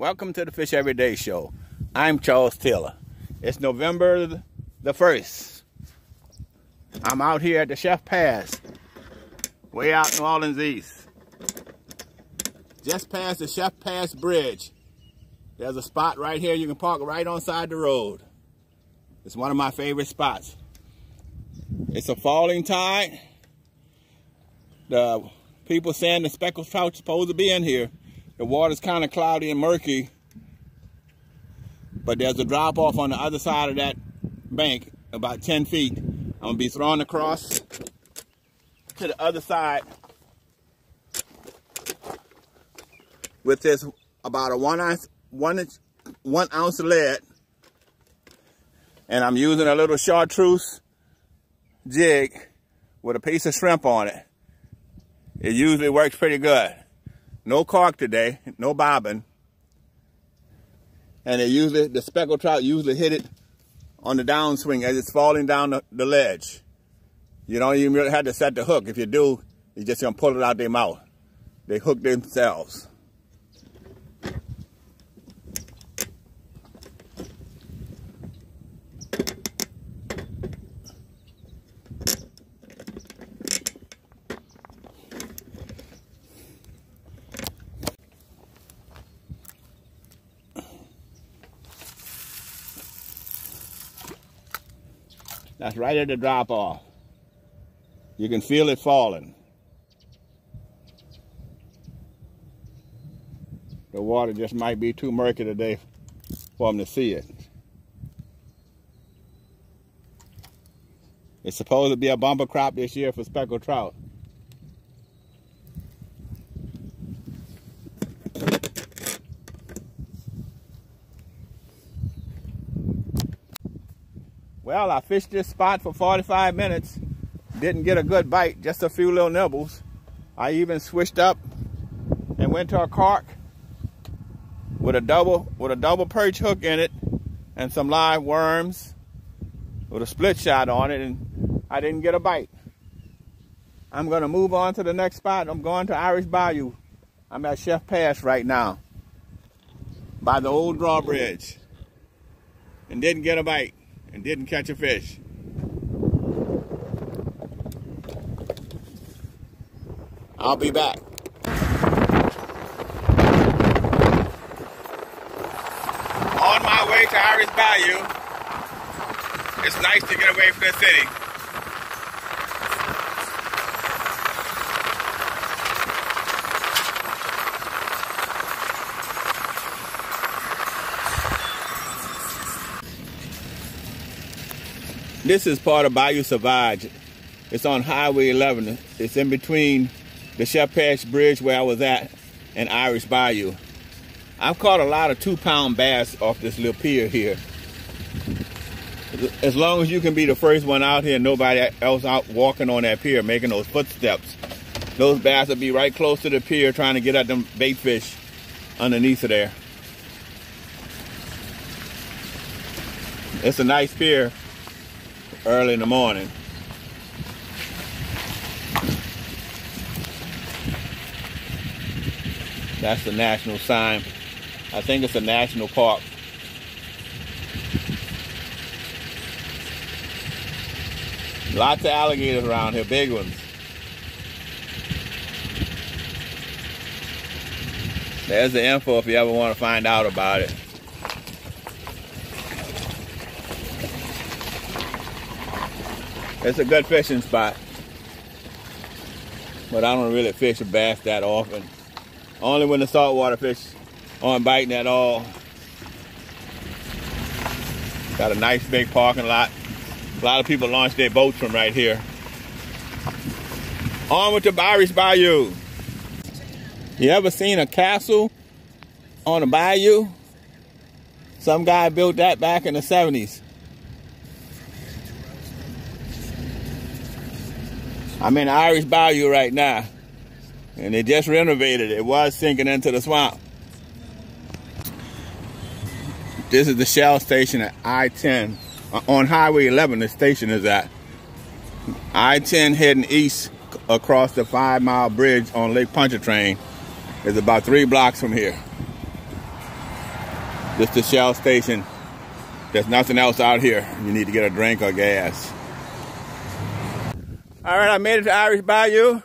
Welcome to the Fish Everyday Show. I'm Charles Taylor. It's November the 1st. I'm out here at the Chef Pass, way out New Orleans East. Just past the Chef Pass Bridge. There's a spot right here you can park right on side the road. It's one of my favorite spots. It's a falling tide. The people saying the speckled trout supposed to be in here. The water's kind of cloudy and murky, but there's a drop off on the other side of that bank, about 10 feet. I'm gonna be thrown across to the other side with this about a one ounce lead, and I'm using a little chartreuse jig with a piece of shrimp on it. It usually works pretty good. No cork today, no bobbing. And the speckled trout usually hit it on the downswing as it's falling down the ledge. You don't even really have to set the hook. If you do, you're just gonna pull it out their mouth. They hook themselves. That's right at the drop off. You can feel it falling. The water just might be too murky today for them to see it. It's supposed to be a bumper crop this year for speckled trout. Well, I fished this spot for 45 minutes. Didn't get a good bite, just a few little nibbles. I even switched up and went to a cork with a double perch hook in it and some live worms with a split shot on it, and I didn't get a bite. I'm gonna move on to the next spot. I'm going to Irish Bayou. I'm at Chef Pass right now by the old drawbridge, and didn't get a bite. And didn't catch a fish. I'll be back. On my way to Irish Bayou. It's nice to get away from the city. This is part of Bayou Sauvage. It's on Highway 11. It's in between the Chef Pass Bridge where I was at and Irish Bayou. I've caught a lot of 2-pound bass off this little pier here. As long as you can be the first one out here and nobody else out walking on that pier making those footsteps, those bass will be right close to the pier trying to get at them bait fish underneath of there. It's a nice pier early in the morning. That's the national sign. I think it's a national park. Lots of alligators around here, big ones. There's the info if you ever want to find out about it. It's a good fishing spot, but I don't really fish a bass that often. Only when the saltwater fish aren't biting at all. Got a nice big parking lot. A lot of people launch their boats from right here. On with the Irish Bayou. You ever seen a castle on a bayou? Some guy built that back in the 70s. I'm in Irish Bayou right now, and they just renovated it. It was sinking into the swamp. This is the Shell station at I-10. On Highway 11, the station is at. I-10 heading east across the 5-mile bridge on Lake Pontchartrain is about 3 blocks from here. This is the Shell station. There's nothing else out here. You need to get a drink or gas. All right, I made it to Irish Bayou.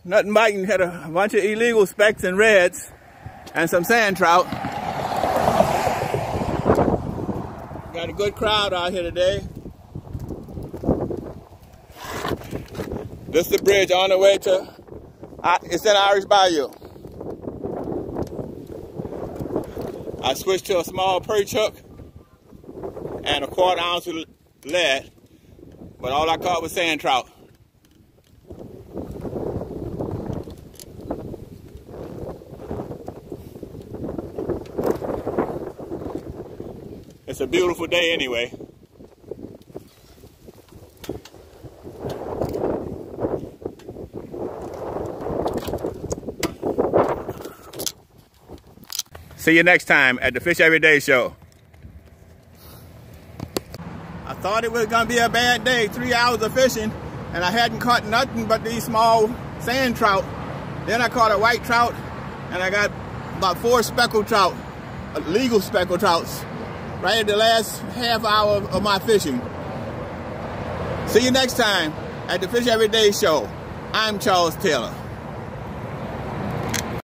Nothing biting. Had a bunch of illegal specks and reds and some sand trout. Got a good crowd out here today. This is the bridge on the way to, it's in Irish Bayou. I switched to a small perch hook and a 1/4 ounce of lead, but all I caught was sand trout. It's a beautiful day anyway. See you next time at the Fish Every Day Show. I thought it was gonna be a bad day, 3 hours of fishing, and I hadn't caught nothing but these small sand trout. Then I caught a white trout, and I got about 4 speckled trout, legal speckled trouts, right at the last half hour of my fishing. See you next time at the Fish Every Day Show. I'm Charles Taylor.